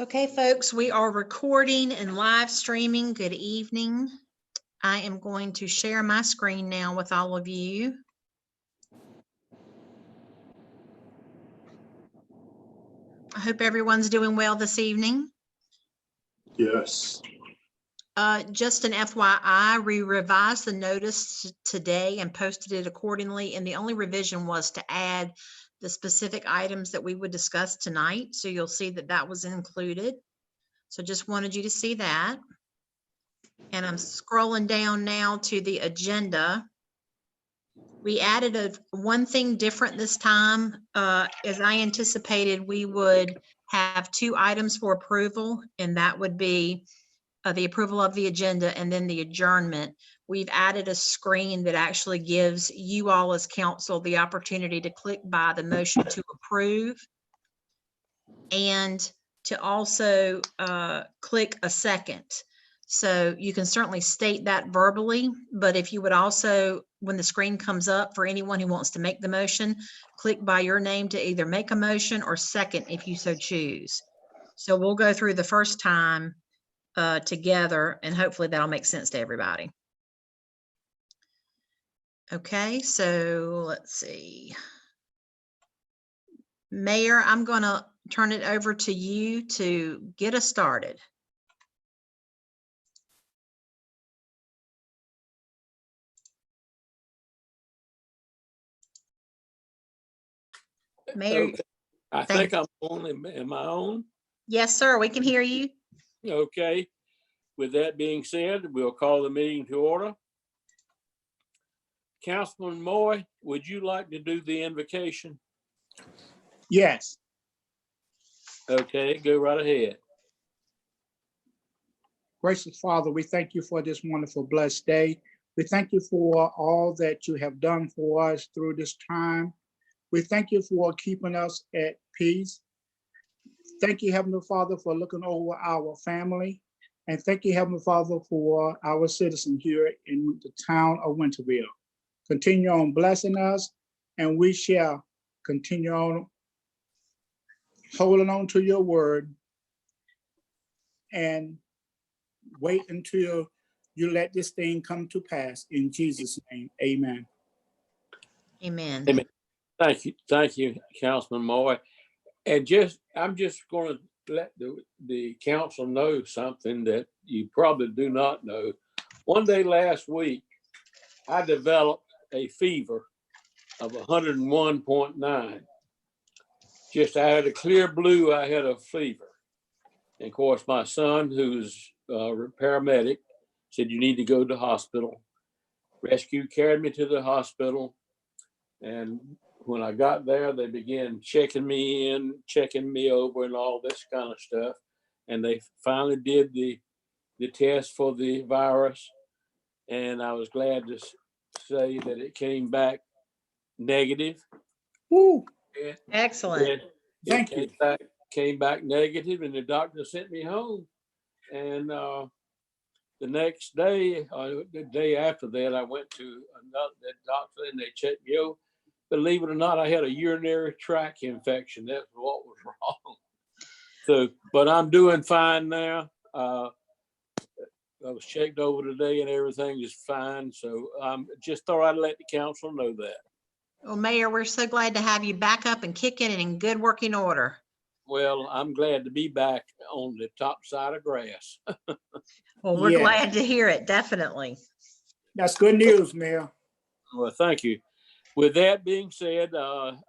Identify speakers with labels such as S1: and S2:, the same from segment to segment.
S1: Okay, folks, we are recording and live streaming. Good evening. I am going to share my screen now with all of you. I hope everyone's doing well this evening.
S2: Yes.
S1: Just an FYI, we revised the notice today and posted it accordingly, and the only revision was to add the specific items that we would discuss tonight. So you'll see that that was included. So just wanted you to see that. And I'm scrolling down now to the agenda. We added one thing different this time. As I anticipated, we would have 2 items for approval, and that would be the approval of the agenda and then the adjournment. We've added a screen that actually gives you all as council the opportunity to click by the motion to approve and to also click a second. So you can certainly state that verbally, but if you would also, when the screen comes up for anyone who wants to make the motion, click by your name to either make a motion or second if you so choose. So we'll go through the first time together, and hopefully that'll make sense to everybody. Okay, so let's see. Mayor, I'm going to turn it over to you to get us started. Mayor,
S3: Okay. I think I'm on. Am I on?
S1: Yes, sir. We can hear you.
S3: Okay. With that being said, we'll call the meeting to order. Councilman Moy, would you like to do the invocation?
S2: Yes.
S3: Okay, go right ahead.
S2: Gracious Father, we thank you for this wonderful, blessed day. We thank you for all that you have done for us through this time. We thank you for keeping us at peace. Thank you, Heavenly Father, for looking over our family. And thank you, Heavenly Father, for our citizens here in the town of Winterville. Continue on blessing us, and we shall continue on holding on to your word and wait until you let this thing come to pass. In Jesus' name, amen.
S1: Amen.
S3: Amen. Thank you, Councilman Moy. And I'm just going to let the council know something that you probably do not know. One day last week, I developed a fever of 101.9. Just out of the clear blue, I had a fever. And of course, my son, who's a paramedic, said, you need to go to the hospital. Rescue carried me to the hospital. And when I got there, they began checking me in, checking me over and all this kind of stuff. And they finally did the test for the virus. And I was glad to say that it came back negative.
S2: Woo.
S1: Excellent.
S2: Thank you.
S3: Came back negative, and the doctor sent me home. And the next day, the day after that, I went to another doctor, and they checked me over. Believe it or not, I had a urinary tract infection. That's what was wrong. So, but I'm doing fine now. I was checked over today, and everything is fine. So just thought I'd let the council know that.
S1: Well, Mayor, we're so glad to have you back up and kicking and in good working order.
S3: Well, I'm glad to be back on the top side of grass.
S1: Well, we're
S2: Yeah.
S1: glad to hear it. Definitely.
S2: That's good news, Mayor.
S3: Well, thank you. With that being said,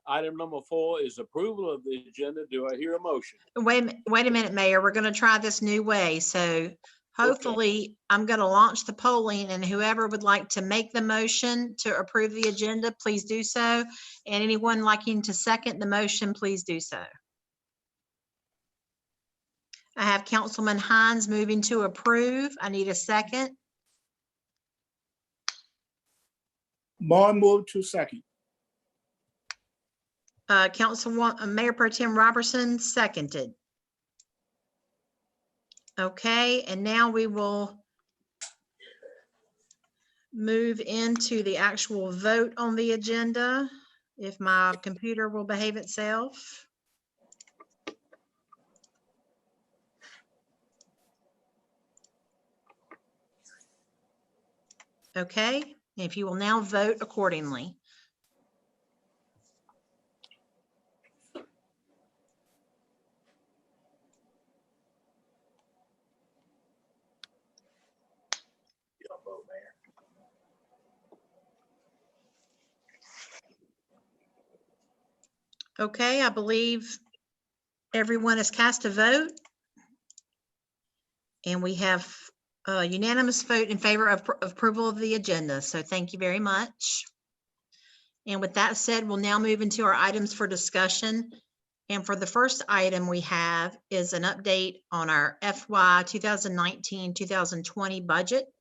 S3: item number 4 is approval of the agenda. Do I hear a motion?
S1: Wait a minute, Mayor. We're going to try this new way. So hopefully I'm going to launch the polling, and whoever would like to make the motion to approve the agenda, please do so. And anyone liking to second the motion, please do so. I have Councilman Hines moving to approve. I need a second.
S2: Moore move to second.
S1: Mayor Pro Tem Robertson seconded. Okay, and now we will move into the actual vote on the agenda. If my computer will behave itself. Okay, if you will now vote accordingly. Okay, I believe everyone has cast a vote. And we have a unanimous vote in favor of approval of the agenda. So thank you very much. And with that said, we'll now move into our items for discussion. And for the first item we have is an update on our FY 2019-2020 budget.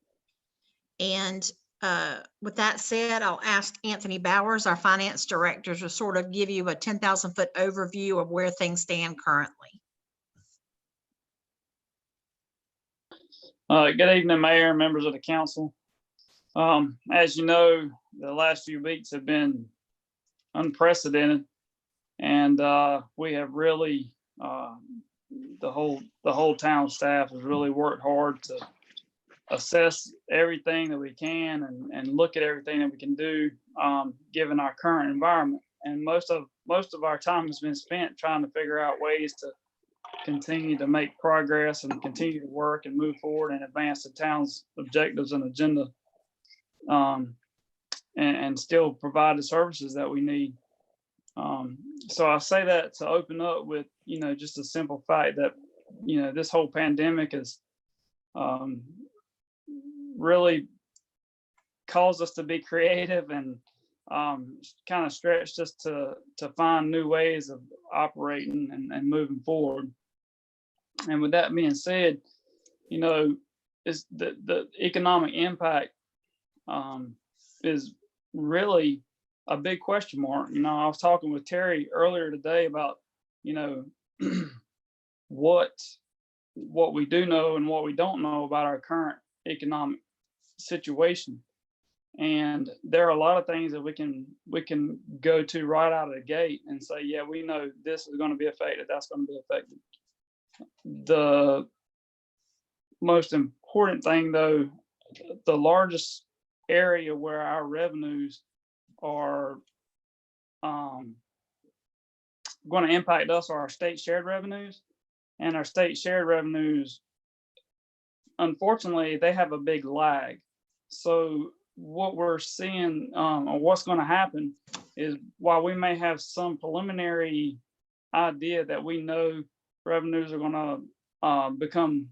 S1: And with that said, I'll ask Anthony Bowers, our finance director, to sort of give you a 10,000-foot overview of where things stand currently.
S4: Good evening, Mayor and members of the council. As you know, the last few weeks have been unprecedented, and we have really, the whole town staff has really worked hard to assess everything that we can and look at everything that we can do, given our current environment. And most of our time has been spent trying to figure out ways to continue to make progress and continue to work and move forward and advance the town's objectives and agenda, and still provide the services that we need. So I say that to open up with, just a simple fact that, this whole pandemic has really caused us to be creative and kind of stretched us to find new ways of operating and moving forward. And with that being said, is the economic impact is really a big question mark. I was talking with Terry earlier today about, what we do know and what we don't know about our current economic situation. And there are a lot of things that we can go to right out of the gate and say, yeah, we know this is going to be affected, that's going to be affected. The most important thing, though, the largest area where our revenues are going to impact us are our state shared revenues. And our state shared revenues, unfortunately, they have a big lag. So what we're seeing, or what's going to happen, is while we may have some preliminary idea that we know revenues are going to become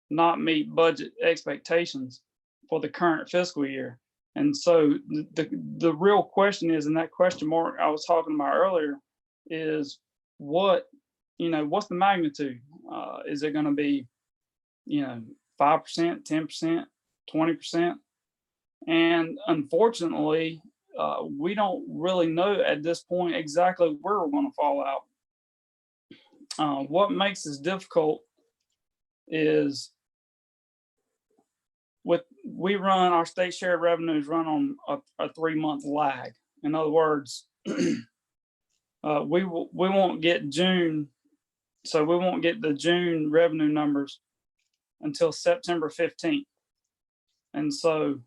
S4: not meet budget expectations for the current fiscal year. And so the real question is, and that question mark I was talking about earlier, is what's the magnitude? Is it going to be, 5%, 10%, 20%? And unfortunately, we don't really know at this point exactly where we're going to fall out. What makes this difficult is our state share revenues run on a 3-month lag. In other words, we won't get June, so we won't get the June revenue numbers until September 15th. And so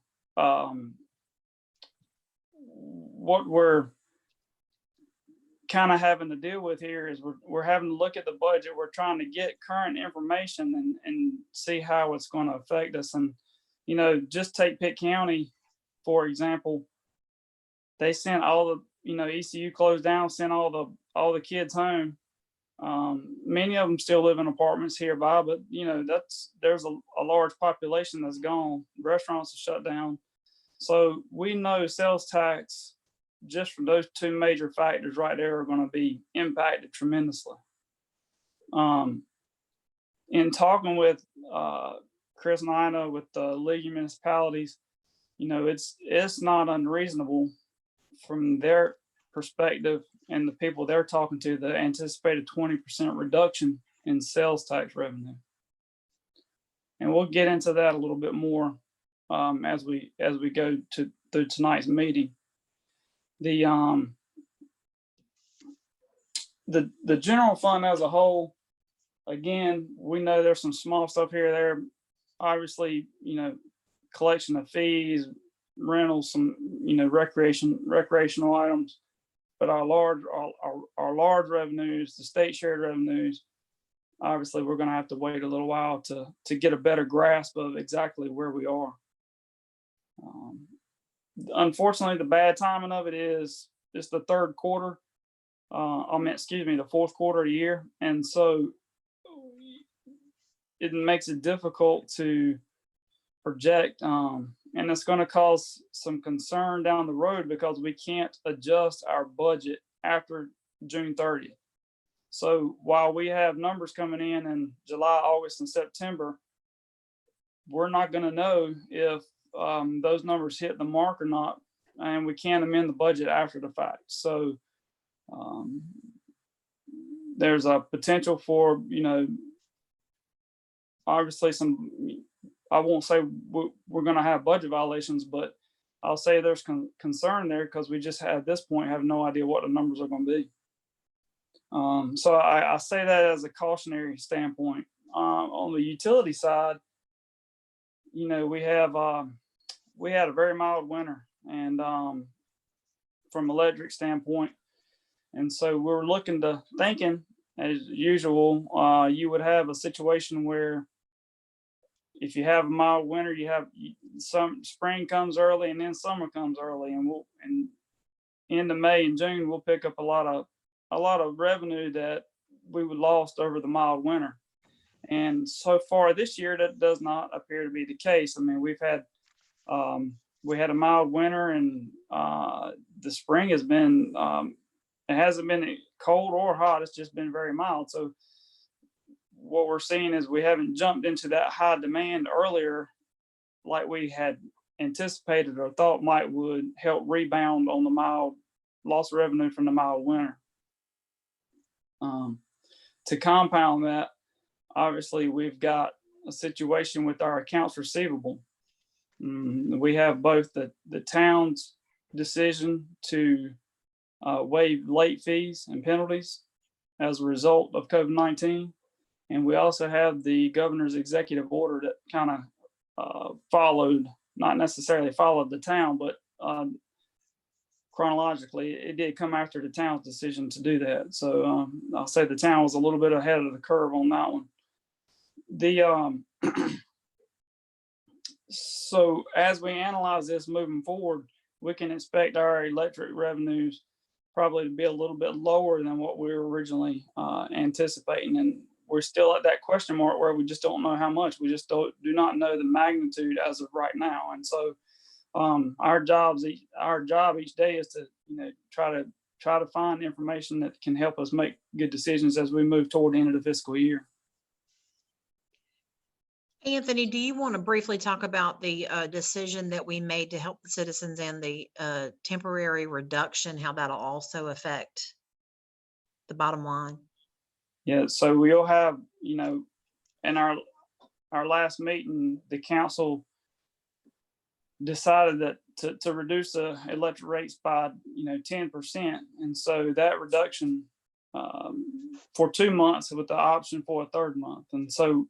S4: what we're kind of having to deal with here is we're having to look at the budget. We're trying to get current information and see how it's going to affect us. And, just take Pitt County, for example. They sent all the, ECU closed down, sent all the kids home. Many of them still live in apartments hereby, but there's a large population that's gone. Restaurants are shut down. So we know sales tax, just from those two major factors right there, are going to be impacted tremendously. In talking with Chris and Ina with the League of Municipalities, it's not unreasonable from their perspective and the people they're talking to, the anticipated 20% reduction in sales tax revenue. And we'll get into that a little bit more as we go through tonight's meeting. The the general fund as a whole, again, we know there's some small stuff here or there. Obviously, collection of fees, rentals, some, recreational items. But our large revenues, the state shared revenues, obviously we're going to have to wait a little while to get a better grasp of exactly where we are. Unfortunately, the bad timing of it is it's the third quarter. The fourth quarter of the year, and so it makes it difficult to project, and it's going to cause some concern down the road because we can't adjust our budget after June 30th. So while we have numbers coming in July, August, and September, we're not going to know if those numbers hit the mark or not, and we can't amend the budget after the fact. So there's a potential for, obviously I won't say we're going to have budget violations, but I'll say there's concern there because we just at this point have no idea what the numbers are going to be. So I say that as a cautionary standpoint. On the utility side, we had a very mild winter, and from electric standpoint, and so we're thinking as usual, you would have a situation where if you have a mild winter, you have some spring comes early and then summer comes early, and into May and June we'll pick up a lot of revenue that we would lost over the mild winter. And so far this year, that does not appear to be the case. I mean, we had a mild winter, and the spring has been it hasn't been cold or hot. It's just been very mild. So what we're seeing is we haven't jumped into that high demand earlier like we had anticipated or thought would help rebound on the mild loss of revenue from the mild winter. To compound that, obviously we've got a situation with our accounts receivable. We have both the town's decision to waive late fees and penalties as a result of COVID-19. And we also have the governor's executive order that kind of not necessarily followed the town, but chronologically, it did come after the town's decision to do that. So I'll say the town was a little bit ahead of the curve on that one. So as we analyze this moving forward, we can expect our electric revenues probably to be a little bit lower than what we were originally anticipating. And we're still at that question mark where we just don't know how much. We just do not know the magnitude as of right now. And so our job each day is to try to find information that can help us make good decisions as we move toward the end of the fiscal year.
S1: Anthony, do you want to briefly talk about the decision that we made to help the citizens and the temporary reduction, how that'll also affect the bottom line?
S4: Yeah, so we'll have, in our last meeting, the council decided that to reduce the electric rates by 10%, and so that reduction for 2 months with the option for a third month, and so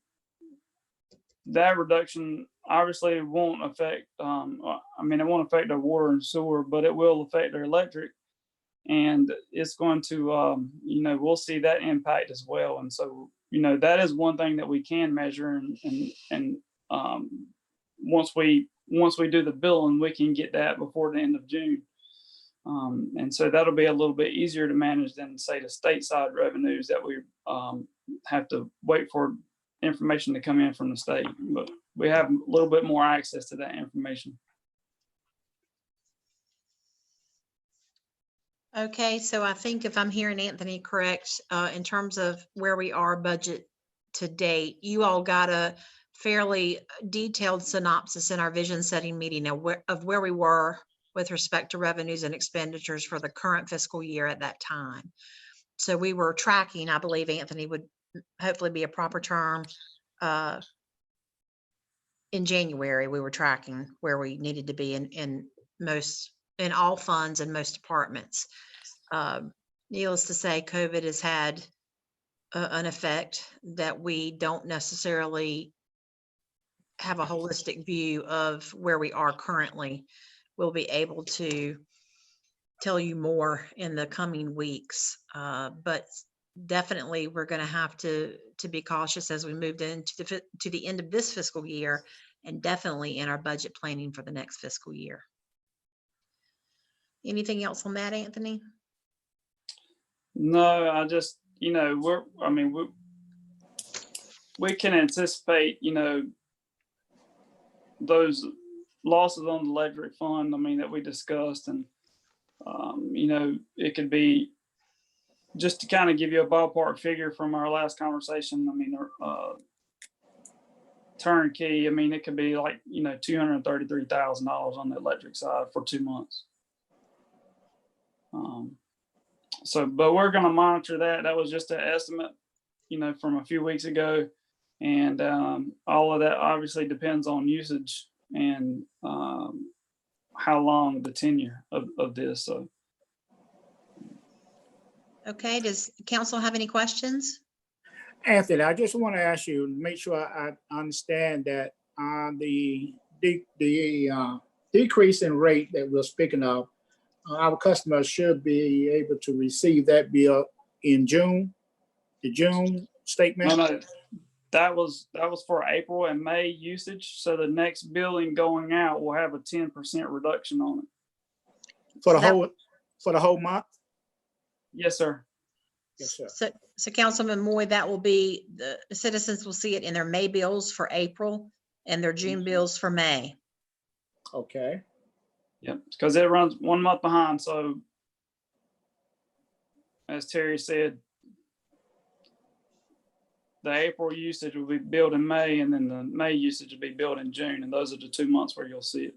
S4: that reduction obviously won't affect. It won't affect our water and sewer, but it will affect our electric, and it's going to we'll see that impact as well. And so that is one thing that we can measure, and once we do the billing, we can get that before the end of June. And so that'll be a little bit easier to manage than, say, the stateside revenues that we have to wait for information to come in from the state. But we have a little bit more access to that information.
S1: Okay, so I think if I'm hearing Anthony correct, in terms of where we are budget to date, you all got a fairly detailed synopsis in our vision setting meeting of where we were with respect to revenues and expenditures for the current fiscal year at that time. So we were tracking, I believe Anthony would hopefully be a proper term. In January, we were tracking where we needed to be in most in all funds and most departments. Needless to say, COVID has had an effect that we don't necessarily have a holistic view of where we are currently. We'll be able to tell you more in the coming weeks, but definitely we're going to have to be cautious as we moved into the end of this fiscal year, and definitely in our budget planning for the next fiscal year. Anything else on that, Anthony?
S4: No, I just, we can anticipate, those losses on the electric fund, that we discussed, and, it could be, just to kind of give you a ballpark figure from our last conversation, turnkey, it could be like, $233,000 on the electric side for 2 months. But we're going to monitor that. That was just an estimate, from a few weeks ago. And all of that obviously depends on usage and how long the tenure of this. So.
S1: Okay, does council have any questions?
S2: Anthony, I just want to ask you, make sure I understand that the decrease in rate that we're speaking of, our customers should be able to receive that bill in June, the June statement?
S4: No, that was for April and May usage. So the next billing going out will have a 10% reduction on it.
S2: For the whole month?
S4: Yes, sir.
S2: Yes, sir.
S1: So Councilman Moy, that will be, the citizens will see it in their May bills for April and their June bills for May.
S2: Okay.
S4: Yep, because it runs 1 month behind. So as Terry said, the April usage will be billed in May, and then the May usage will be billed in June. And those are the 2 months where you'll see it.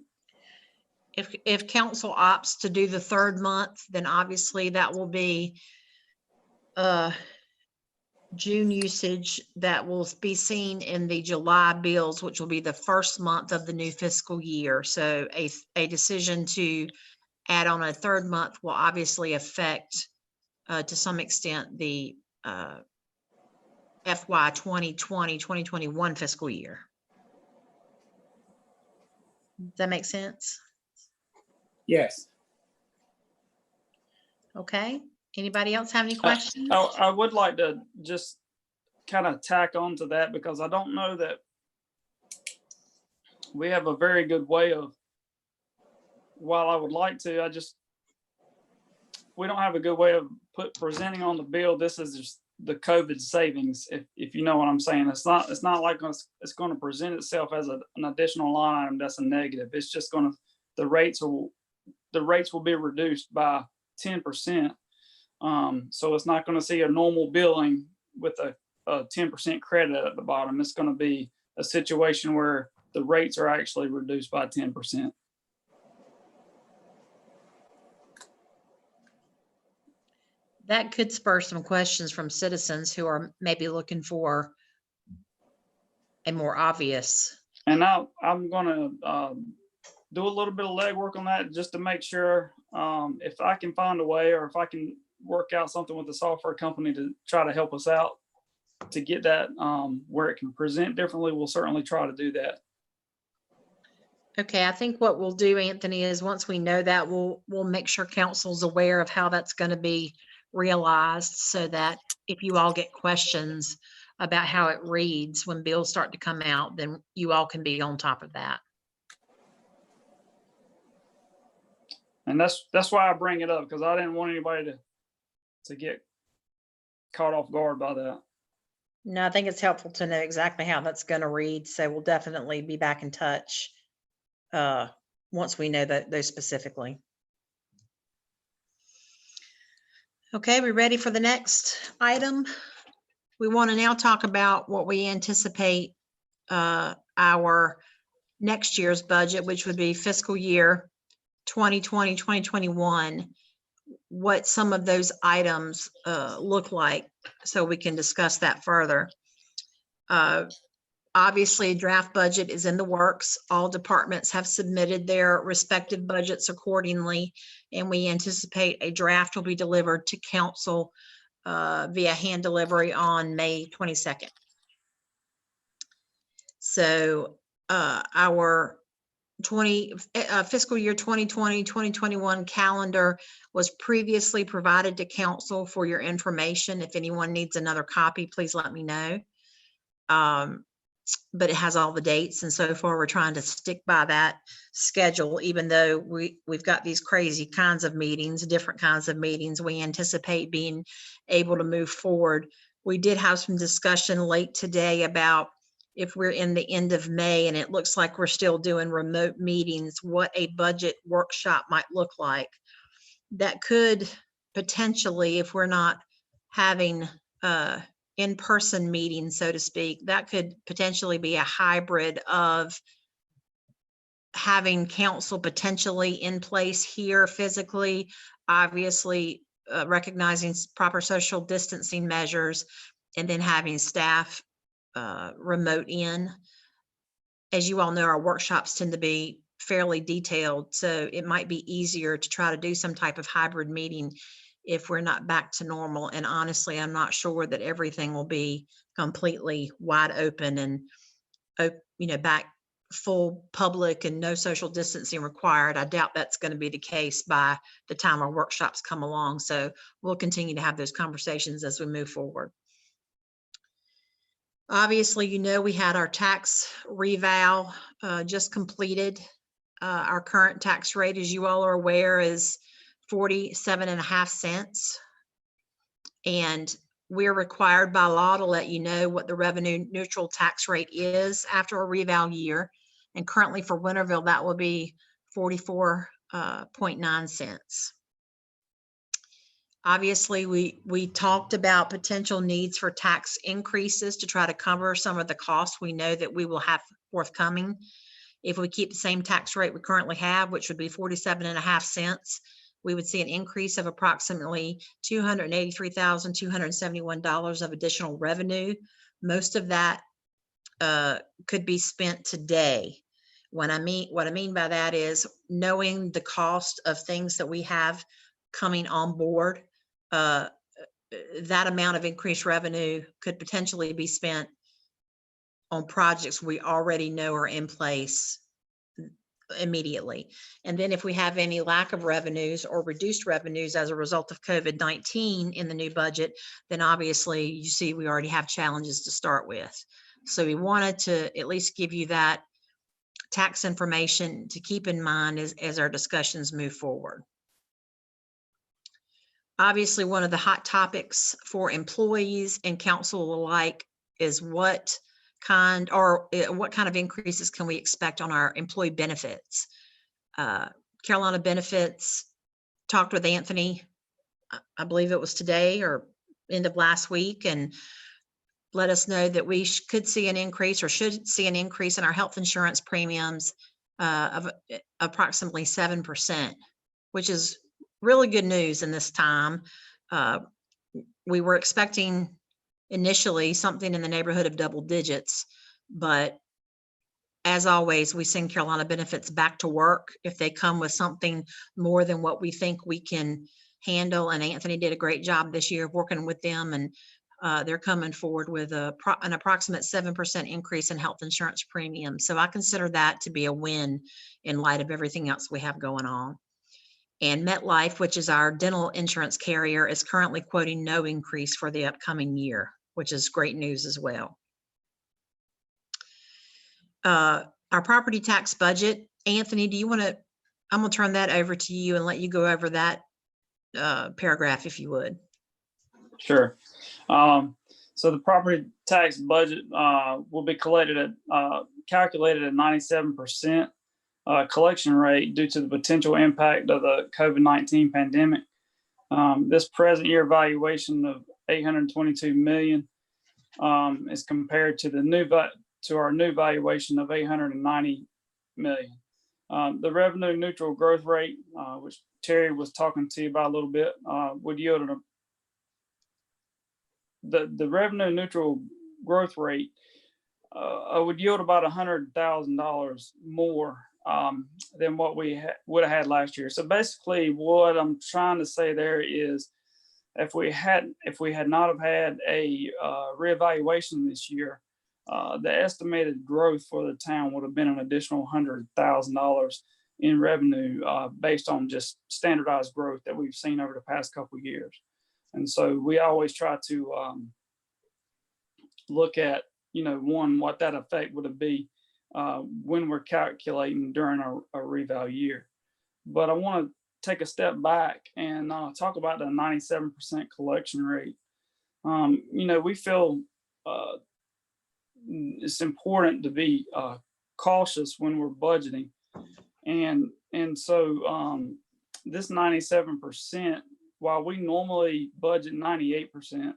S1: If council opts to do the third month, then obviously that will be June usage that will be seen in the July bills, which will be the first month of the new fiscal year. So a decision to add on a third month will obviously affect to some extent the FY 2020-2021 fiscal year. Does that make sense?
S2: Yes.
S1: Okay. Anybody else have any questions?
S4: I would like to just kind of tack on to that, because I don't know that we have a very good way of, while I would like to, we don't have a good way of presenting on the bill. This is just the COVID savings, if you know what I'm saying. It's not like it's going to present itself as an additional line item that's a negative. It's just going to, the rates will be reduced by 10%. So it's not going to see a normal billing with a 10% credit at the bottom. It's going to be a situation where the rates are actually reduced by 10%.
S1: That could spur some questions from citizens who are maybe looking for a more obvious.
S4: And now I'm going to do a little bit of legwork on that just to make sure if I can find a way, or if I can work out something with the software company to try to help us out to get that where it can present differently, we'll certainly try to do that.
S1: Okay, I think what we'll do, Anthony, is once we know that, we'll make sure council's aware of how that's going to be realized, so that if you all get questions about how it reads when bills start to come out, then you all can be on top of that.
S4: And that's why I bring it up, because I didn't want anybody to get caught off guard by that.
S1: No, I think it's helpful to know exactly how that's going to read. So we'll definitely be back in touch once we know those specifically. Okay, we ready for the next item? We want to now talk about what we anticipate our next year's budget, which would be fiscal year 2020, 2021, what some of those items look like, so we can discuss that further. Obviously, draft budget is in the works. All departments have submitted their respective budgets accordingly, and we anticipate a draft will be delivered to council via hand delivery on May 22nd. So our fiscal year 2020, 2021 calendar was previously provided to council for your information. If anyone needs another copy, please let me know. But it has all the dates, and so far we're trying to stick by that schedule, even though we've got these crazy kinds of meetings, different kinds of meetings. We anticipate being able to move forward. We did have some discussion late today about if we're in the end of May and it looks like we're still doing remote meetings, what a budget workshop might look like. That could potentially, if we're not having in-person meetings, so to speak, that could potentially be a hybrid of having council potentially in place here physically, obviously recognizing proper social distancing measures, and then having staff remote in. As you all know, our workshops tend to be fairly detailed, so it might be easier to try to do some type of hybrid meeting if we're not back to normal. And honestly, I'm not sure that everything will be completely wide open and, back full public and no social distancing required. I doubt that's going to be the case by the time our workshops come along. So we'll continue to have those conversations as we move forward. Obviously, we had our tax reval just completed. Our current tax rate, as you all are aware, is 47.5 cents. And we're required by law to let you know what the revenue neutral tax rate is after a reval year. And currently for Winterville, that will be 44.9 cents. Obviously, we talked about potential needs for tax increases to try to cover some of the costs we know that we will have forthcoming. If we keep the same tax rate we currently have, which would be 47.5 cents, we would see an increase of approximately $283,271 of additional revenue. Most of that could be spent today. What I mean by that is knowing the cost of things that we have coming on board, that amount of increased revenue could potentially be spent on projects we already know are in place immediately. And then if we have any lack of revenues or reduced revenues as a result of COVID-19 in the new budget, then obviously you see we already have challenges to start with. So we wanted to at least give you that tax information to keep in mind as our discussions move forward. Obviously, one of the hot topics for employees and council alike is what kind of increases can we expect on our employee benefits. Carolina Benefits talked with Anthony, I believe it was today or end of last week, and let us know that we could see an increase or should see an increase in our health insurance premiums of approximately 7%, which is really good news in this time. We were expecting initially something in the neighborhood of double digits, but as always, we send Carolina Benefits back to work if they come with something more than what we think we can handle. And Anthony did a great job this year of working with them, and they're coming forward with an approximate 7% increase in health insurance premiums. So I consider that to be a win in light of everything else we have going on. And MetLife, which is our dental insurance carrier, is currently quoting no increase for the upcoming year, which is great news as well. Our property tax budget, Anthony, do you want to, I'm going to turn that over to you and let you go over that paragraph if you would.
S4: Sure. So the property tax budget will be calculated at 97% collection rate due to the potential impact of the COVID-19 pandemic. This present year valuation of $822 million is compared to our new valuation of $890 million. The revenue neutral growth rate, which Terry was talking to you about a little bit, would yield the revenue neutral growth rate would yield about $100,000 more than what we would have had last year. So basically, what I'm trying to say there is, if we had not have had a reevaluation this year, the estimated growth for the town would have been an additional $100,000 in revenue based on just standardized growth that we've seen over the past couple of years. And so we always try to look at, one, what that effect would be when we're calculating during a reval year. But I want to take a step back and talk about the 97% collection rate. We feel it's important to be cautious when we're budgeting. And so this 97%, while we normally budget 98%,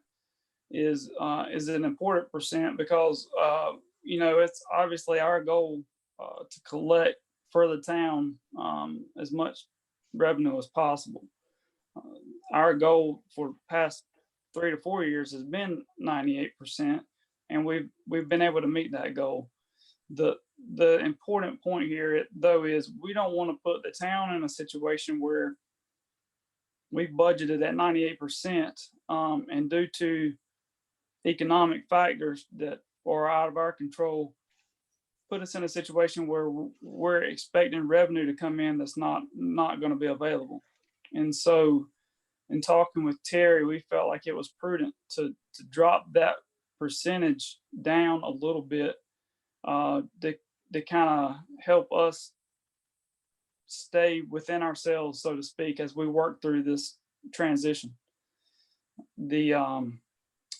S4: is an important percent because it's obviously our goal to collect for the town as much revenue as possible. Our goal for the past 3 to 4 years has been 98%, and we've been able to meet that goal. The important point here, though, is we don't want to put the town in a situation where we budgeted at 98% and due to economic factors that are out of our control, put us in a situation where we're expecting revenue to come in that's not going to be available. And so in talking with Terry, we felt like it was prudent to drop that percentage down a little bit to kind of help us stay within ourselves, so to speak, as we work through this transition.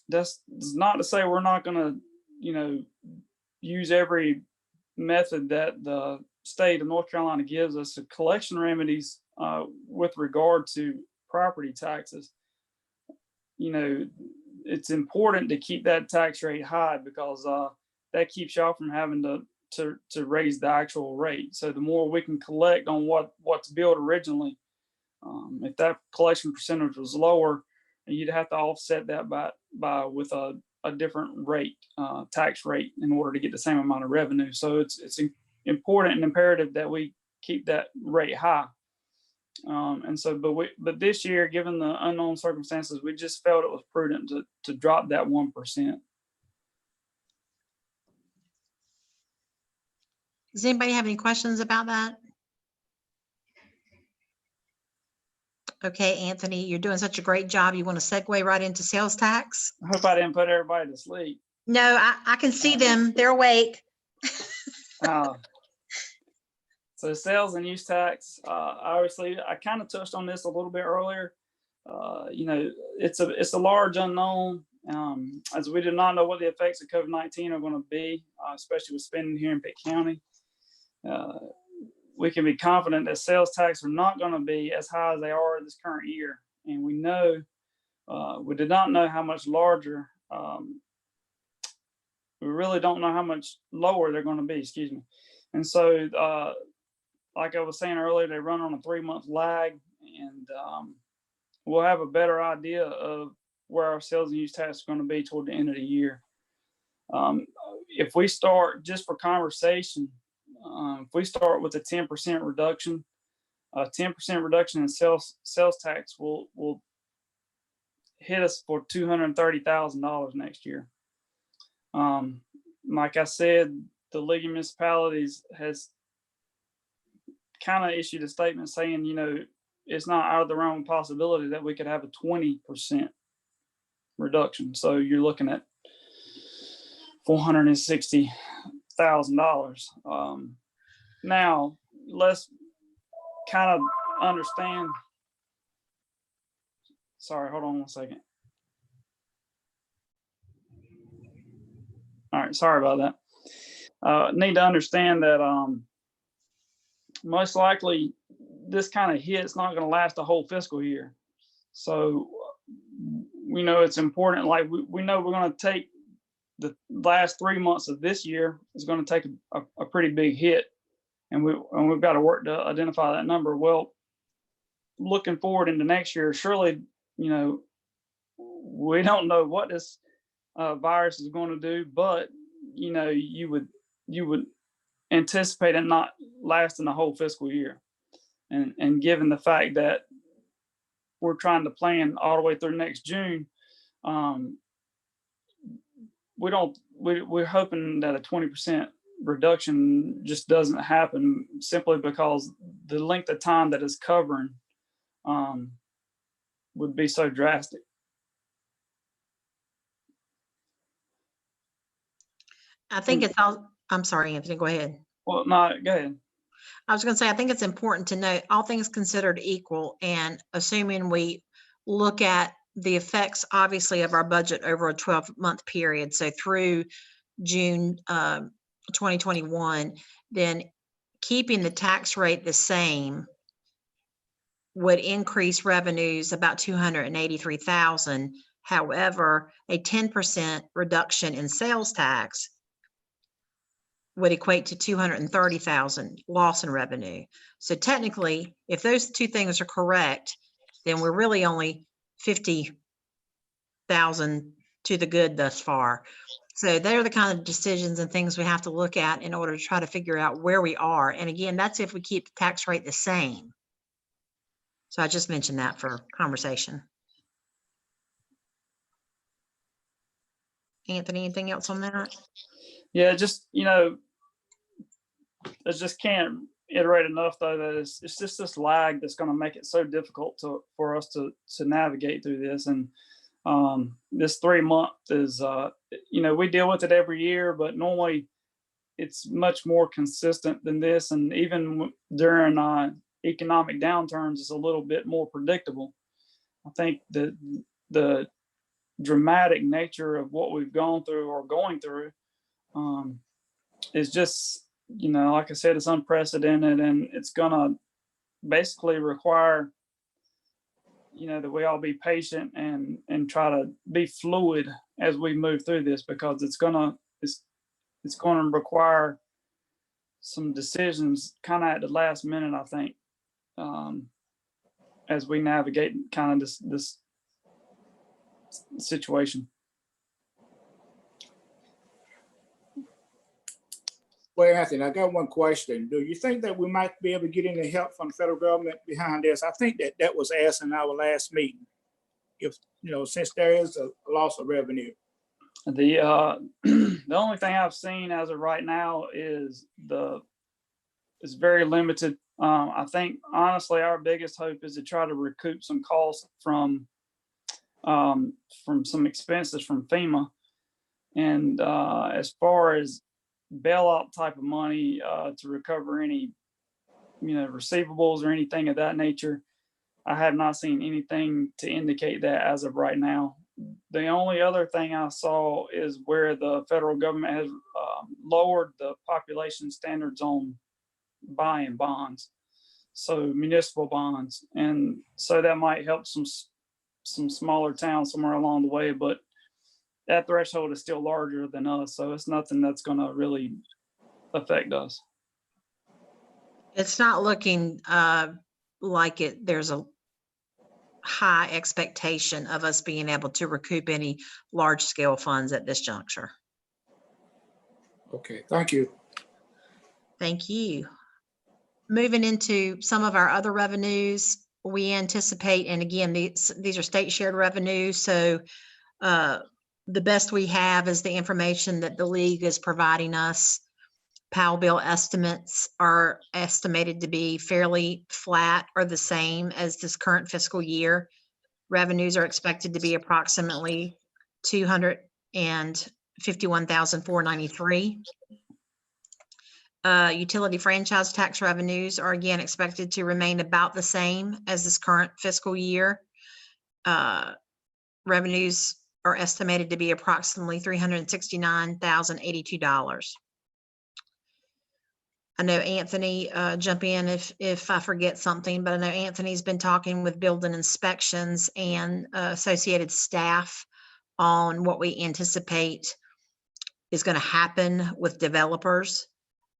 S4: That's not to say we're not going to, use every method that the state of North Carolina gives us to collection remedies with regard to property taxes. It's important to keep that tax rate high because that keeps y'all from having to raise the actual rate. So the more we can collect on what's billed originally, if that collection percentage was lower, you'd have to offset that by with a different rate, tax rate, in order to get the same amount of revenue. So it's important and imperative that we keep that rate high. And so, but this year, given the unknown circumstances, we just felt it was prudent to drop that 1%.
S1: Does anybody have any questions about that? Okay, Anthony, you're doing such a great job. You want to segue right into sales tax?
S4: I hope I didn't put everybody to sleep.
S1: No, I can see them. They're awake.
S4: So sales and use tax, obviously, I kind of touched on this a little bit earlier. It's a large unknown, as we do not know what the effects of COVID-19 are going to be, especially with spending here in Pitt County. We can be confident that sales tax are not going to be as high as they are this current year. And we did not know how much larger, we really don't know how much lower they're going to be, excuse me. And so, like I was saying earlier, they run on a 3-month lag, and we'll have a better idea of where our sales and use tax is going to be toward the end of the year. If we start, just for conversation, if we start with a 10% reduction, a 10% reduction in sales tax will hit us for $230,000 next year. Like I said, the League of Municipalities has kind of issued a statement saying, it's not out of the realm of possibility that we could have a 20% reduction. So you're looking at $460,000. Now let's kind of understand. Sorry, hold on one second. All right, sorry about that. Need to understand that most likely this kind of hit's not going to last a whole fiscal year. So we know it's important. Like we know we're going to take the last 3 months of this year is going to take a pretty big hit, and we've got to work to identify that number. Well, looking forward into next year, surely we don't know what this virus is going to do, but you know, you would anticipate it not lasting the whole fiscal year. And given the fact that we're trying to plan all the way through next June, we're hoping that a 20% reduction just doesn't happen, simply because the length of time that is covering would be so drastic.
S1: I think it's all, I'm sorry, Anthony, go ahead.
S4: Well, no, go ahead.
S1: I was going to say, I think it's important to note, all things considered equal, and assuming we look at the effects, obviously, of our budget over a 12-month period, so through June 2021, then keeping the tax rate the same would increase revenues about 283,000. However, a 10% reduction in sales tax would equate to 230,000 loss in revenue. So technically, if those two things are correct, then we're really only 50,000 to the good thus far. So they're the kind of decisions and things we have to look at in order to try to figure out where we are. And again, that's if we keep the tax rate the same. So I just mentioned that for conversation. Anthony, anything else on that?
S4: Yeah, just, you know, I just can't iterate enough, though, that it's just this lag that's going to make it so difficult for us to navigate through this. And this 3 month is, you know, we deal with it every year, but normally it's much more consistent than this. And even during economic downturns, it's a little bit more predictable. I think that the dramatic nature of what we've gone through or going through is just, you know, like I said, it's unprecedented, and it's gonna basically require, you know, that we all be patient and try to be fluid as we move through this, because it's gonna require some decisions kind of at the last minute, I think, as we navigate kind of this situation.
S2: Well, Anthony, I got one question. Do you think that we might be able to get any help from the federal government behind this? I think that was asked in our last meeting. If, you know, since there is a loss of revenue.
S4: The the only thing I've seen as of right now is it's very limited. I think honestly our biggest hope is to try to recoup some costs from some expenses from FEMA. And as far as bailout type of money to recover any, you know, receivables or anything of that nature, I have not seen anything to indicate that as of right now. The only other thing I saw is where the federal government has lowered the population standards on buying bonds, so municipal bonds, and so that might help some smaller towns somewhere along the way, but that threshold is still larger than us, so it's nothing that's going to really affect us.
S1: It's not looking like there's a high expectation of us being able to recoup any large scale funds at this juncture.
S2: Okay, thank you.
S1: Thank you. Moving into some of our other revenues, we anticipate, and again, these are state shared revenues, so the best we have is the information that the league is providing us. PAL bill estimates are estimated to be fairly flat or the same as this current fiscal year. Revenues are expected to be approximately $251,493. Utility franchise tax revenues are again expected to remain about the same as this current fiscal year. Revenues are estimated to be approximately $369,082. I know Anthony, jump in if I forget something, but I know Anthony's been talking with building inspections and associated staff on what we anticipate is going to happen with developers.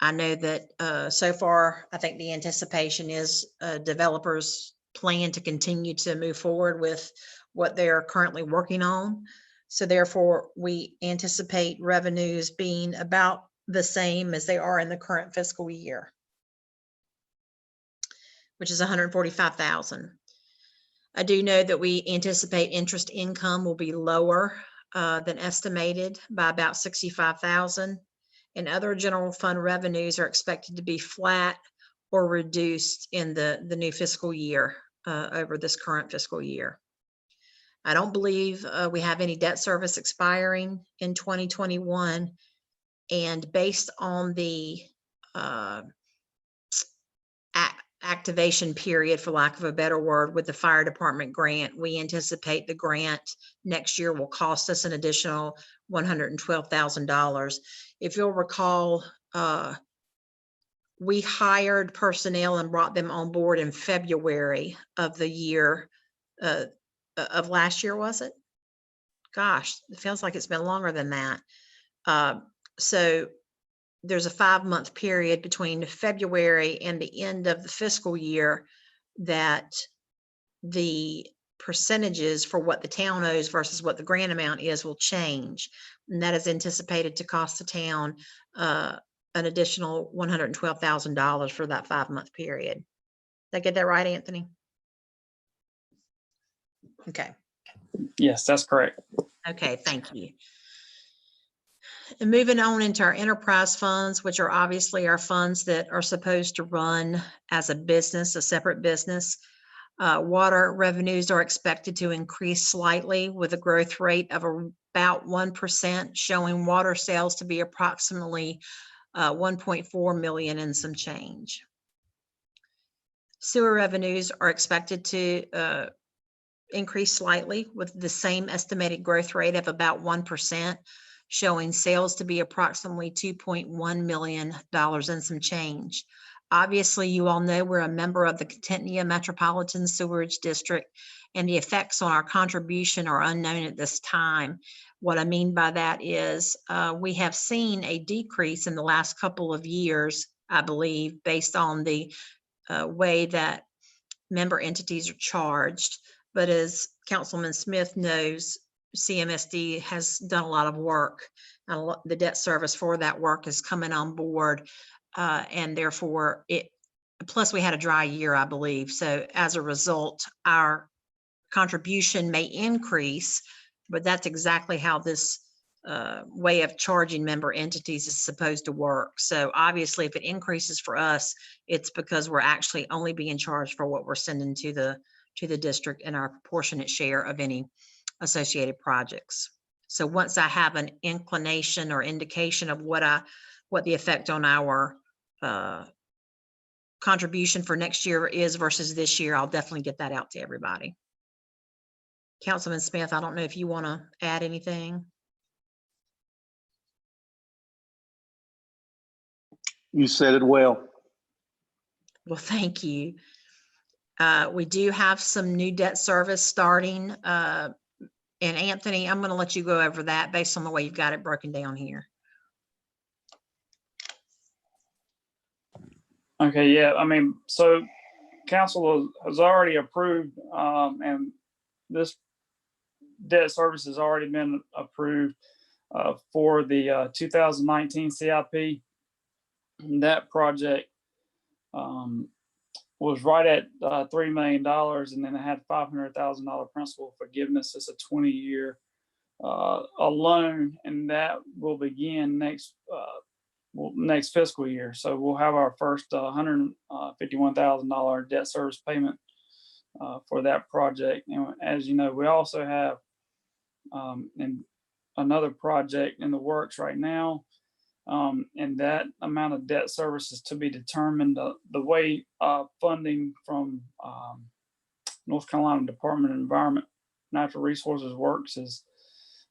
S1: I know that so far, I think the anticipation is developers plan to continue to move forward with what they're currently working on. So therefore, we anticipate revenues being about the same as they are in the current fiscal year, which is 145,000. I do know that we anticipate interest income will be lower than estimated by about 65,000. And other general fund revenues are expected to be flat or reduced in the new fiscal year over this current fiscal year. I don't believe we have any debt service expiring in 2021. And based on the activation period, for lack of a better word, with the fire department grant, we anticipate the grant next year will cost us an additional $112,000. If you'll recall, we hired personnel and brought them on board in February of the year of last year, was it? Gosh, it feels like it's been longer than that. So there's a 5-month period between February and the end of the fiscal year that the percentages for what the town owes versus what the grant amount is will change. And that is anticipated to cost the town an additional $112,000 for that 5-month period. Did I get that right, Anthony? Okay.
S4: Yes, that's correct.
S1: Okay, thank you. And moving on into our enterprise funds, which are obviously our funds that are supposed to run as a business, a separate business. Water revenues are expected to increase slightly with a growth rate of about 1%, showing water sales to be approximately 1.4 million and some change. Sewer revenues are expected to increase slightly with the same estimated growth rate of about 1%, showing sales to be approximately $2.1 million and some change. Obviously, you all know we're a member of the Catania Metropolitan Sewerage District, and the effects on our contribution are unknown at this time. What I mean by that is we have seen a decrease in the last couple of years, I believe, based on the way that member entities are charged. But as Councilman Smith knows, CMSD has done a lot of work. The debt service for that work is coming on board. And therefore, plus we had a dry year, I believe. So as a result, our contribution may increase, but that's exactly how this way of charging member entities is supposed to work. So obviously, if it increases for us, it's because we're actually only being charged for what we're sending to the district and our proportionate share of any associated projects. So once I have an inclination or indication of what the effect on our contribution for next year is versus this year, I'll definitely get that out to everybody. Councilman Smith, I don't know if you want to add anything.
S5: You said it well.
S1: Well, thank you. We do have some new debt service starting. And Anthony, I'm going to let you go over that based on the way you've got it broken down here.
S4: Okay, yeah, I mean, so council has already approved, and this debt service has already been approved for the 2019 CIP. That project was right at $3 million, and then it had $500,000 principal forgiveness. It's a 20-year a loan, and that will begin next fiscal year. So we'll have our first $151,000 debt service payment for that project. And as you know, we also have another project in the works right now. And that amount of debt service is to be determined. The way funding from North Carolina Department of Environment, Natural Resources works is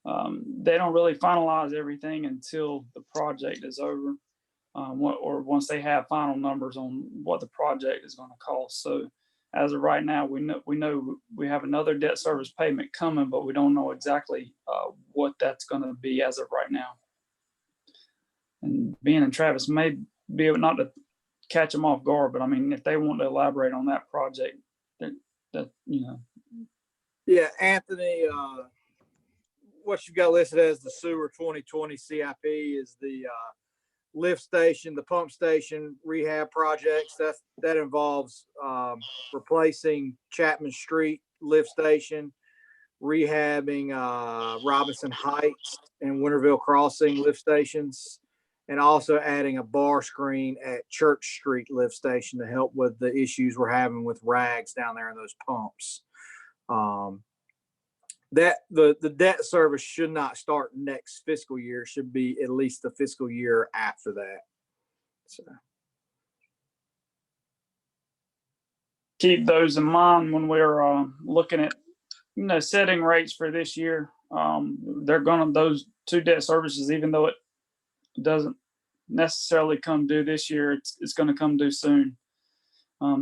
S4: they don't really finalize everything until the project is over, or once they have final numbers on what the project is going to cost. So as of right now, we know we have another debt service payment coming, but we don't know exactly what that's going to be as of right now. And Ben and Travis may be able not to catch them off guard, but I mean, if they want to elaborate on that project, that you know.
S6: Yeah, Anthony, what you've got listed as the sewer 2020 CIP is the lift station, the pump station rehab projects. That involves replacing Chapman Street lift station, rehabbing Robinson Heights and Winterville Crossing lift stations, and also adding a bar screen at Church Street lift station to help with the issues we're having with rags down there in those pumps. That the debt service should not start next fiscal year. It should be at least the fiscal year after that. So
S4: Keep those in mind when we're looking at, setting rates for this year. Those two debt services, even though it doesn't necessarily come due this year, it's going to come due soon.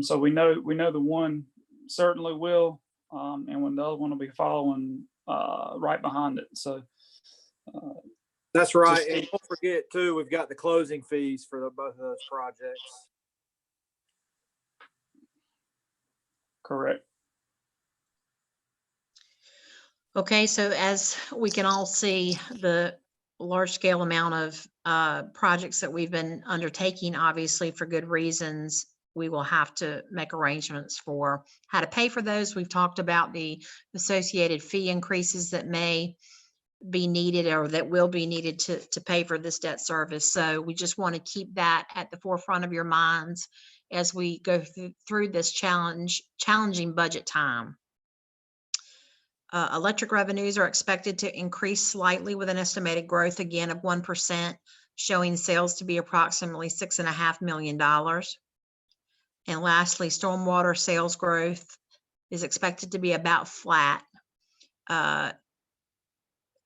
S4: So we know the one certainly will, and when the other one will be following right behind it. So
S6: that's right. And don't forget too, we've got the closing fees for both of those projects.
S4: Correct.
S1: Okay, so as we can all see, the large scale amount of projects that we've been undertaking, obviously for good reasons, we will have to make arrangements for how to pay for those. We've talked about the associated fee increases that may be needed or that will be needed to pay for this debt service. So we just want to keep that at the forefront of your minds as we go through this challenging budget time. Electric revenues are expected to increase slightly with an estimated growth again of 1%, showing sales to be approximately $6.5 million. And lastly, stormwater sales growth is expected to be about flat.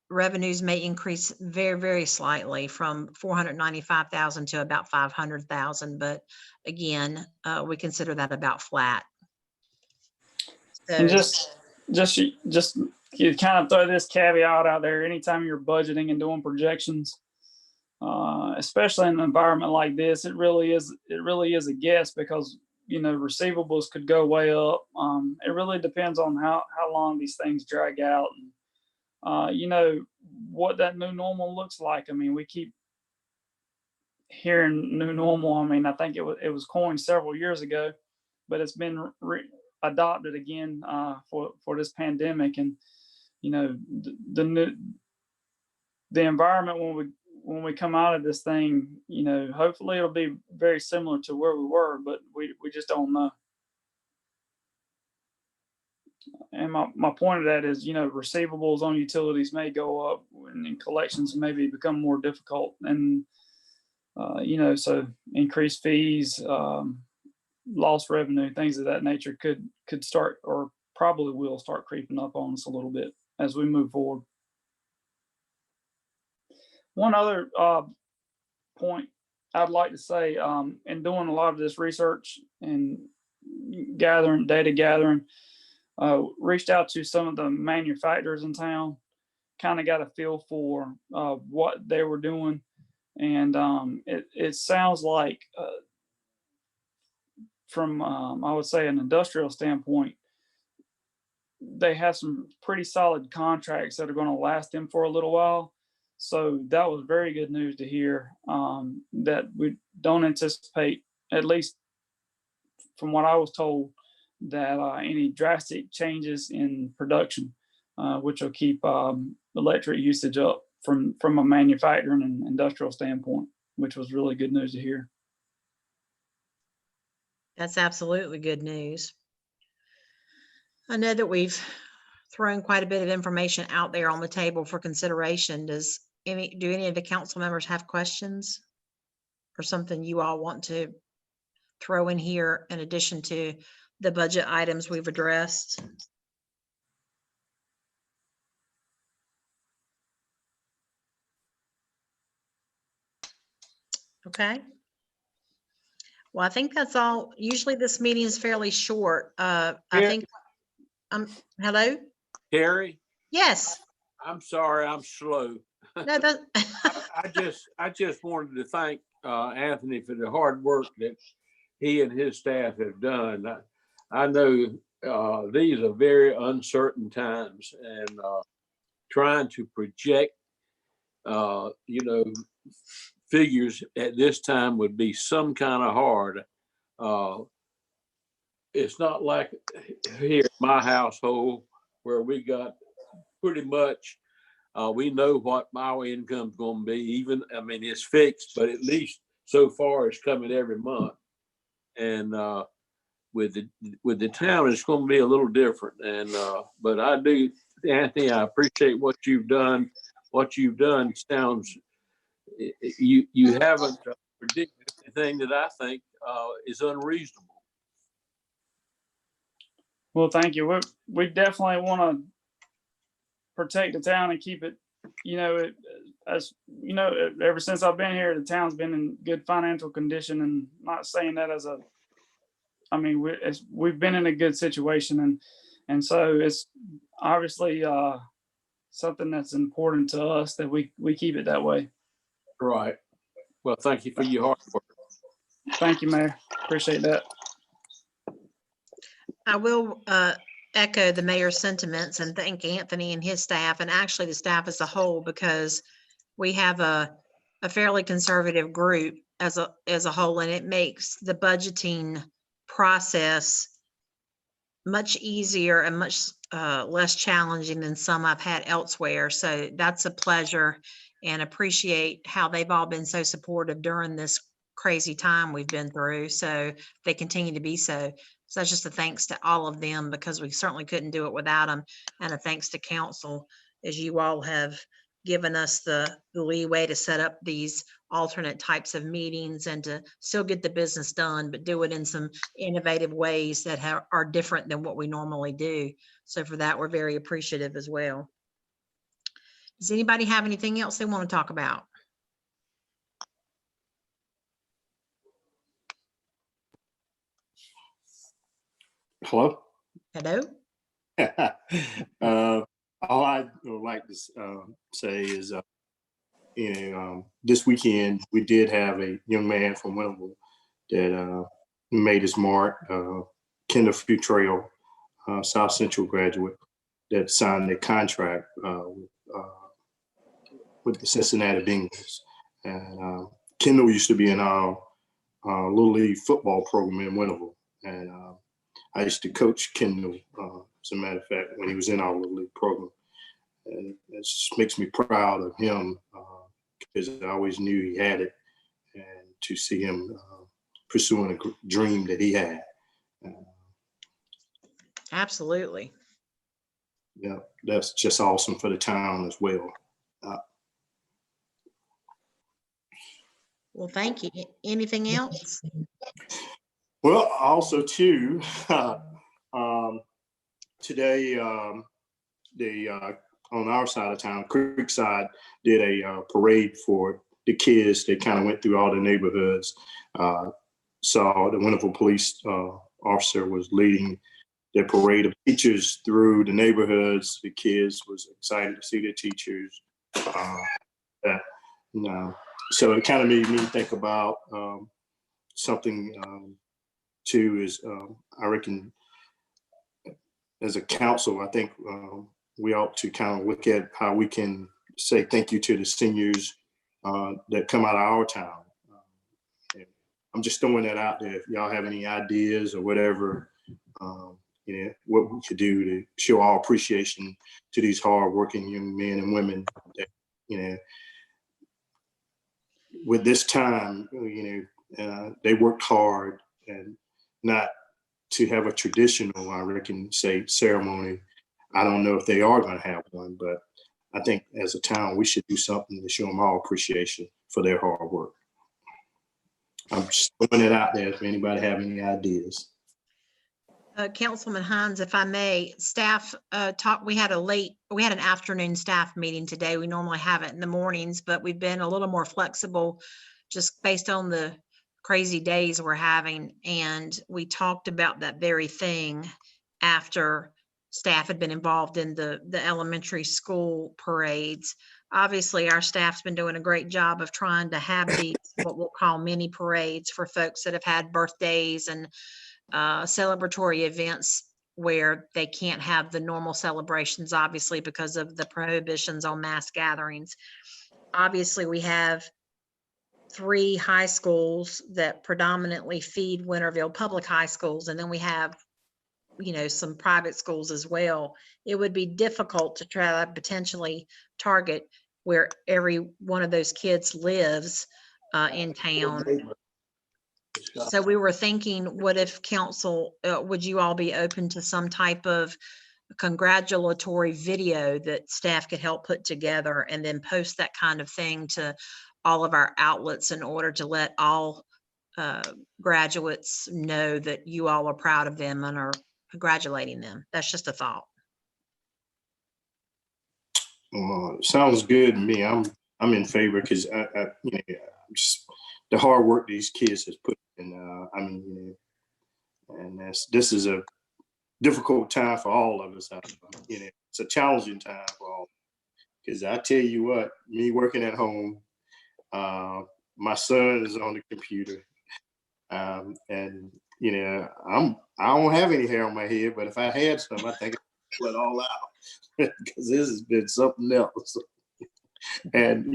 S1: Revenues may increase very, very slightly from 495,000 to about 500,000, but again, we consider that about flat. So,
S4: And just you kind of throw this caveat out there anytime you're budgeting and doing projections, especially in an environment like this. It really is a guess because receivables could go way up. It really depends on how long these things drag out and what that new normal looks like. I mean, we keep hearing new normal. I mean, I think it was coined several years ago, but it's been adopted again for this pandemic. And the environment when we come out of this thing, hopefully it'll be very similar to where we were, but we just don't know. And my point of that is, receivables on utilities may go up and collections maybe become more difficult, and so increased fees, lost revenue, things of that nature could start, or probably will start, creeping up on us a little bit as we move forward. One other point I'd like to say, in doing a lot of this research and data gathering, reached out to some of the manufacturers in town, kind of got a feel for what they were doing. And it sounds like from, I would say, an industrial standpoint, they have some pretty solid contracts that are going to last them for a little while. So that was very good news to hear, that we don't anticipate, at least from what I was told, that any drastic changes in production, which will keep electric usage up from a manufacturing and industrial standpoint, which was really good news to hear.
S1: that's absolutely good news. I know that we've thrown quite a bit of information out there on the table for consideration. Do any of the council members have questions or something you all want to throw in here in addition to the budget items we've addressed? Okay. Well, I think that's all. Usually this meeting is fairly short. I think, hello?
S3: Terry,
S1: Yes.
S3: I'm sorry, I'm slow.
S1: No, that,
S3: I just wanted to thank Anthony for the hard work that he and his staff have done. I know these are very uncertain times, and trying to project, figures at this time would be some kind of hard. It's not like here in my household where we got pretty much, we know what our income's going to be. It's fixed, but at least so far it's coming every month. And with the town, it's going to be a little different. And but I do, Anthony, I appreciate what you've done. What you've done sounds, you haven't predicted anything that I think is unreasonable.
S4: Well, thank you. We definitely want to protect the town and keep it, ever since I've been here, the town's been in good financial condition, and not saying that as we've been in a good situation, and so it's obviously something that's important to us that we keep it that way.
S3: Right. Well, thank you for your hard work.
S4: Thank you, Mayor. Appreciate that.
S1: I will echo the mayor's sentiments and thank Anthony and his staff, and actually the staff as a whole, because we have a fairly conservative group as a whole, and it makes the budgeting process much easier and much less challenging than some I've had elsewhere. So that's a pleasure, and appreciate how they've all been so supportive during this crazy time we've been through. So they continue to be so. So that's just a thanks to all of them, because we certainly couldn't do it without them. And a thanks to council, as you all have given us the leeway to set up these alternate types of meetings and to still get the business done, but do it in some innovative ways that are different than what we normally do. So for that, we're very appreciative as well. Does anybody have anything else they want to talk about?
S7: Hello.
S1: Hello?
S7: All I would like to say is, this weekend we did have a young man from Winterville that made his mark, Kendall Futrell, South Central graduate, that signed a contract with the Cincinnati Bengals. And Kendall used to be in our Little League football program in Winterville. And I used to coach Kendall, as a matter of fact, when he was in our Little League program. And it just makes me proud of him, because I always knew he had it, and to see him pursuing a dream that he had.
S1: Absolutely.
S7: Yeah, that's just awesome for the town as well.
S1: Well, thank you. Anything else?
S7: Well, also too, today, on our side of town, Creekside did a parade for the kids. They kind of went through all the neighborhoods. So the Winterville police officer was leading the parade of teachers through the neighborhoods. The kids was excited to see their teachers. So it kind of made me think about something too, is I reckon as a council, I think we ought to kind of look at how we can say thank you to the seniors that come out of our town. I'm just throwing that out there. If y'all have any ideas or whatever, what we could do to show our appreciation to these hardworking young men and women that, with this time, they worked hard, and not to have a traditional, I reckon, say ceremony. I don't know if they are going to have one, but I think as a town, we should do something to show them our appreciation for their hard work. I'm just throwing it out there if anybody have any ideas.
S1: Councilman Hines, if I may, staff we had an afternoon staff meeting today. We normally have it in the mornings, but we've been a little more flexible just based on the crazy days we're having. And we talked about that very thing after staff had been involved in the elementary school parades. Obviously, our staff's been doing a great job of trying to have these, what we'll call mini parades, for folks that have had birthdays and celebratory events where they can't have the normal celebrations, obviously, because of the prohibitions on mass gatherings. Obviously, we have 3 high schools that predominantly feed Winterville public high schools, and then we have, some private schools as well. It would be difficult to try to potentially target where every one of those kids lives in town. So we were thinking, what if council, would you all be open to some type of congratulatory video that staff could help put together and then post that kind of thing to all of our outlets in order to let all graduates know that you all are proud of them and are congratulating them? That's just a thought.
S7: Sounds good to me. I'm in favor because just the hard work these kids has put in. And this is a difficult time for all of us. It's a challenging time for all. Because I tell you what, me working at home, my son is on the computer, and I don't have any hair on my head, but if I had some, I think I'd pull it all out because this has been something else. And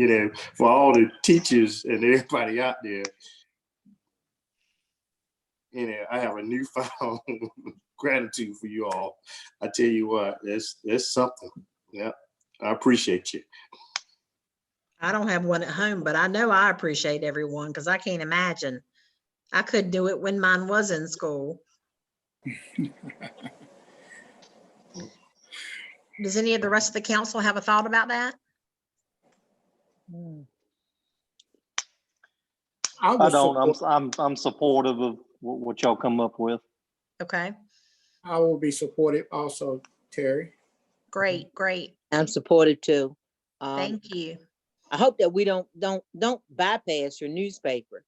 S7: for all the teachers and everybody out there, I have a newfound gratitude for you all. I tell you what, it's something. Yeah, I appreciate you.
S1: I don't have one at home, but I know I appreciate everyone because I can't imagine. I couldn't do it when mine was in school. Does any of the rest of the council have a thought about that?
S5: I don't. I'm supportive of what y'all come up with.
S1: Okay,
S2: I will be supportive also, Terry.
S1: great, great.
S8: I'm supportive too.
S1: Thank you.
S8: I hope that we don't bypass your newspaper.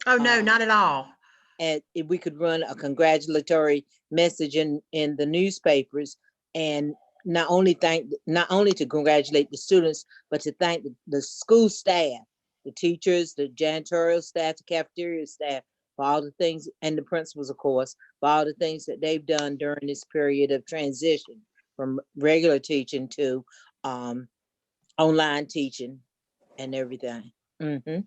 S1: Oh, no, not at all.
S8: And if we could run a congratulatory message in the newspapers, and not only to congratulate the students, but to thank the school staff, the teachers, the janitorial staff, the cafeteria staff, for all the things, and the principals, of course, for all the things that they've done during this period of transition from regular teaching to online teaching and everything. Mm-hmm.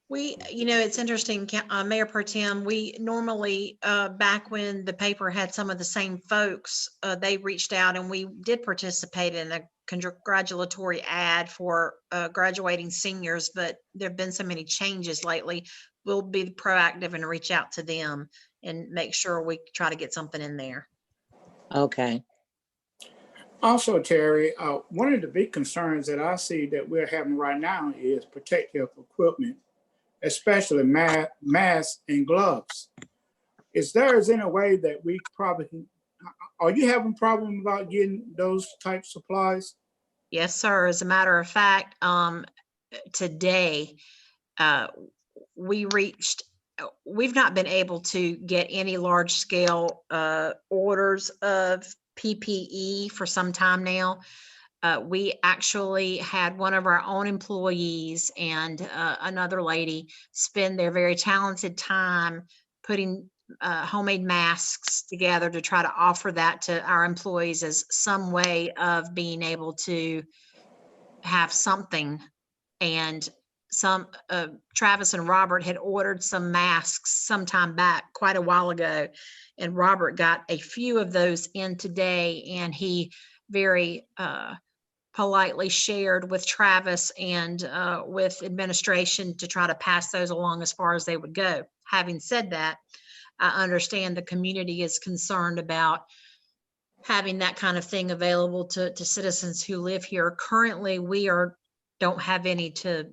S1: It's interesting, Mayor Pro Tem, we normally, back when the paper had some of the same folks, they reached out and we did participate in a congratulatory ad for graduating seniors, but there've been so many changes lately. We'll be proactive and reach out to them and make sure we try to get something in there.
S8: Okay.
S2: Also, Terry, one of the big concerns that I see that we're having right now is protective equipment, especially masks and gloves. Is there any way that we probably can, are you having a problem about getting those type supplies?
S1: Yes, sir. As a matter of fact, today, we've not been able to get any large scale orders of PPE for some time now. We actually had one of our own employees and another lady spend their very talented time putting homemade masks together to try to offer that to our employees as some way of being able to have something. And Travis and Robert had ordered some masks sometime back, quite a while ago, and Robert got a few of those in today, and he very politely shared with Travis and with administration to try to pass those along as far as they would go. Having said that, I understand the community is concerned about having that kind of thing available to citizens who live here. Currently, we don't have any to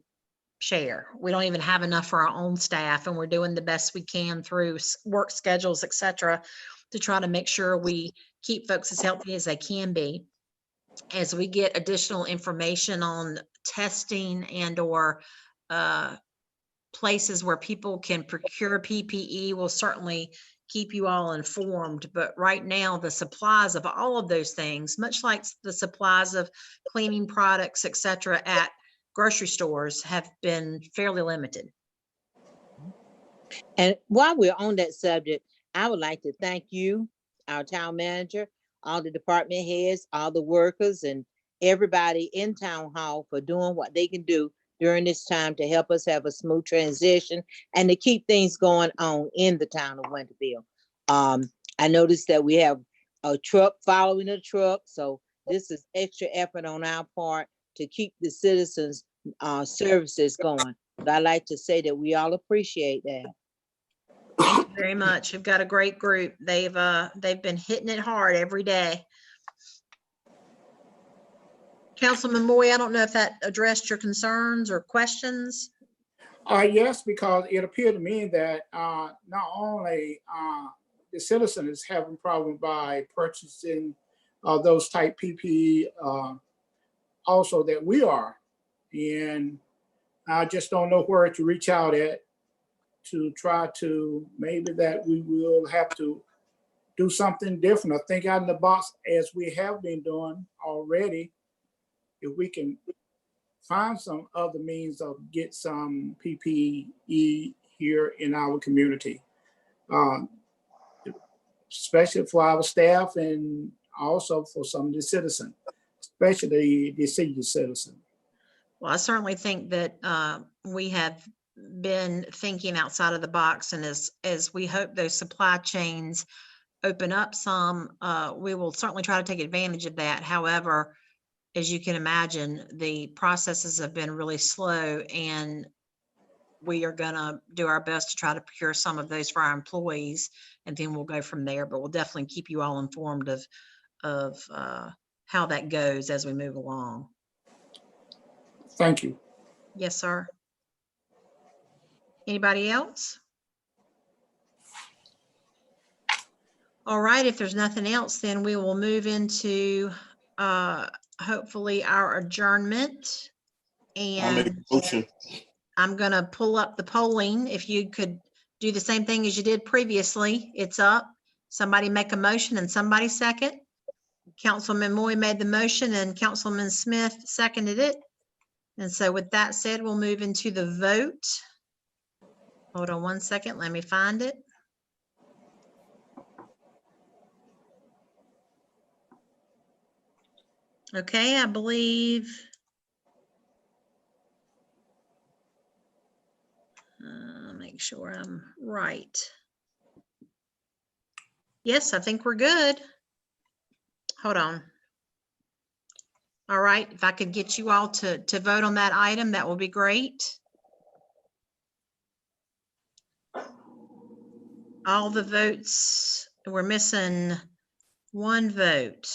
S1: share. We don't even have enough for our own staff, and we're doing the best we can through work schedules, et cetera, to try to make sure we keep folks as healthy as they can be. As we get additional information on testing and or places where people can procure PPE, we'll certainly keep you all informed. But right now, the supplies of all of those things, much like the supplies of cleaning products, et cetera, at grocery stores, have been fairly limited.
S8: And while we're on that subject, I would like to thank you our town manager, all the department heads, all the workers, and everybody in town hall for doing what they can do during this time to help us have a smooth transition and to keep things going on in the town of Winterville. I noticed that we have a truck following a truck, so this is extra effort on our part to keep the citizens' services going. But I like to say that we all appreciate that.
S1: Thank you very much. We've got a great group. They've been hitting it hard every day. Councilman Moy, I don't know if that addressed your concerns or questions.
S2: Yes, because it appeared to me that not only the citizen is having problem by purchasing those type PPE, also that we are. And I just don't know where to reach out at to try to, maybe that we will have to do something different or think out of the box as we have been doing already. If we can find some other means of get some PPE here in our community, especially for our staff and also for some of the citizens, especially the senior citizen.
S1: Well, I certainly think that we have been thinking outside of the box, and as we hope those supply chains open up some, we will certainly try to take advantage of that. However, as you can imagine, the processes have been really slow, and we are gonna do our best to try to procure some of those for our employees, and then we'll go from there. But we'll definitely keep you all informed of how that goes as we move along.
S2: Thank you.
S1: Yes, sir. Anybody else? All right, if there's nothing else, then we will move into hopefully our adjournment.
S7: I'll make a
S1: And
S7: motion.
S1: I'm gonna pull up the polling. If you could do the same thing as you did previously, it's up. Somebody make a motion and somebody second. Councilman Moy made the motion and Councilman Smith seconded it. And so with that said, we'll move into the vote. Hold on one second, let me find it. Okay, I believe. Make sure I'm right. Yes, I think we're good. Hold on. All right, if I could get you all to vote on that item, that will be great. All the votes, we're missing one vote.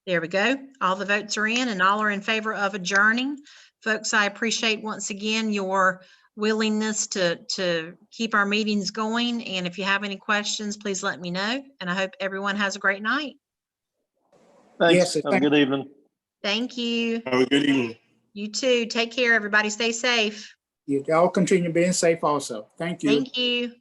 S1: There we go. All the votes are in and all are in favor of adjourning. Folks, I appreciate once again your willingness to keep our meetings going. And if you have any questions, please let me know. And I hope everyone has a great night.
S5: Thanks.
S2: Yes,
S5: Have a good evening.
S1: Thank you.
S7: Have a good evening.
S1: You too. Take care, everybody. Stay safe.
S2: you all continue being safe also. Thank you.
S1: Thank you.